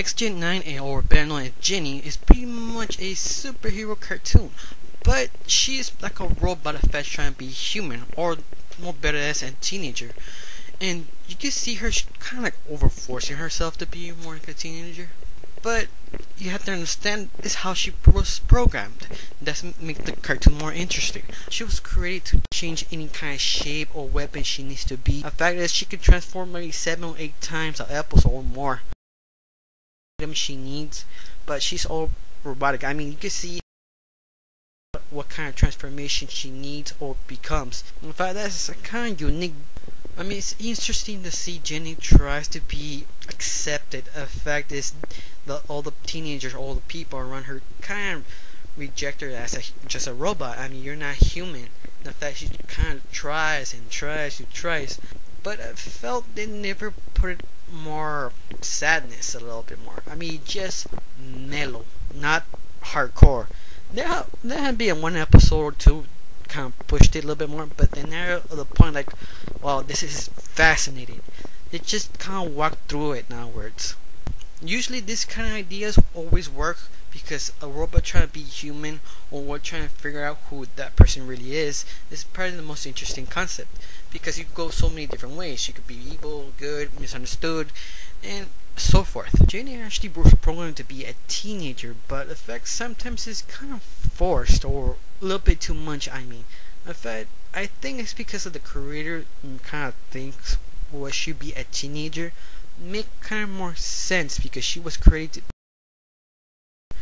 X-Gen 9, or better known as Jenny, is pretty much a superhero cartoon, but she is like a robot effect trying to be human, or more better as a teenager. And you can see her kind of like overforcing herself to be more like a teenager. But you have to understand this is how she was programmed. That's make the cartoon more interesting. She was created to change any kind of shape or weapon she needs to be. The fact is she can transform maybe 7 or 8 times an episode or more. She needs, but she's all robotic. I mean, you can see what kind of transformation she needs or becomes. In fact, that's a kind of unique. I mean, it's interesting to see Jenny tries to be accepted. The fact is, all the teenagers, all the people around her kind of reject her as just a robot. I mean, you're not human. The fact she kind of tries and tries and tries, but I felt they never put it more sadness a little bit more. I mean, just mellow, not hardcore. There had been one episode or two kind of pushed it a little bit more, but then there at the point like, wow, this is fascinating. They just kind of walk through it nowadays. Usually this kind of ideas always work because a robot trying to be human or we're trying to figure out who that person really is probably the most interesting concept, because you could go so many different ways. She could be evil, good, misunderstood, and so forth. Jenny actually was programmed to be a teenager, but the fact sometimes is kind of forced or a little bit too much. I mean, in fact, I think it's because of the creator kind of thinks what should be a teenager make kind of more sense because she was created.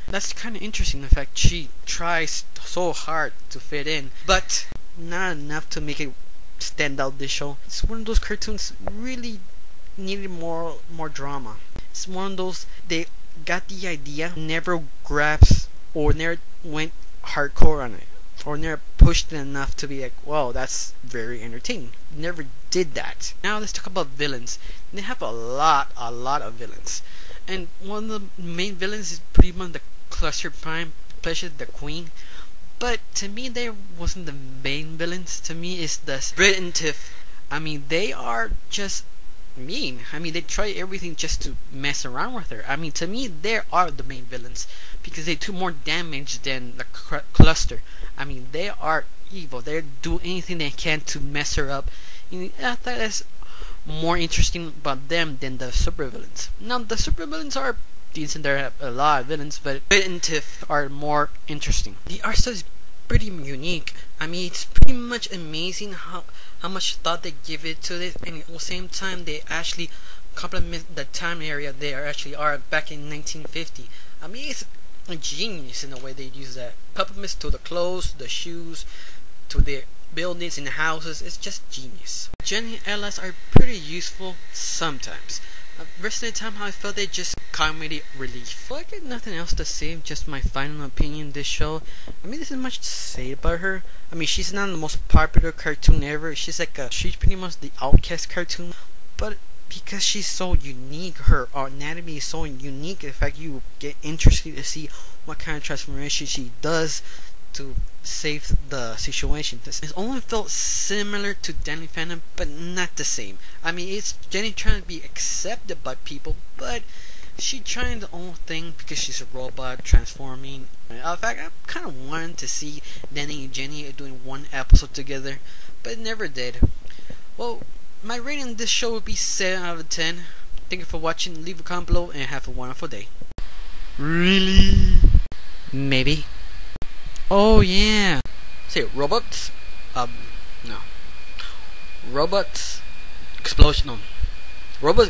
That's kind of interesting. In fact, she tries so hard to fit in, but not enough to make it stand out. This show, it's one of those cartoons really needed more drama. It's one of those they got the idea, never grasps or never went hardcore on it, or never pushed it enough to be like, wow, that's very entertaining. Never did that. Now let's talk about villains. They have a lot of villains, and one of the main villains is pretty much the Cluster Prime, especially the Queen. But to me, they wasn't the main villains. To me, it's the Brit and Tiff. I mean, they are just mean. I mean, they try everything just to mess around with her. I mean, to me, they are the main villains because they do more damage than the Cluster. I mean, they are evil. They do anything they can to mess her up. And I thought that's more interesting about them than the supervillains. Now, the supervillains are decent. There are a lot of villains, but Brit and Tiff are more interesting. The art style is pretty unique. I mean, it's pretty much amazing how much thought they give it to this, and at the same time they actually complement the time area they are back in 1950. I mean, it's a genius in the way they use that. Puppets to the clothes, the shoes, to the buildings and the houses. It's just genius. Jenny allies are pretty useful sometimes. The rest of the time, how I felt they just comedy relief. Well, I got nothing else to say, just my final opinion of this show. I mean, there's not much to say about her. I mean, she's not the most popular cartoon ever. She's pretty much the outcast cartoon. But because she's so unique, her anatomy is so unique, in fact, you get interested to see what kind of transformation she does to save the situation. It only felt similar to Danny Phantom, but not the same. I mean, it's Jenny trying to be accepted by people, but she trying the own thing because she's a robot transforming. In fact, I kind of wanted to see Danny and Jenny doing one episode together, but it never did. Well, my rating on this show would be 7 out of 10. Thank you for watching. Leave a comment below and have a wonderful day. Really? Maybe. Oh yeah. Say robots. No. Robots explosion. No. Robots.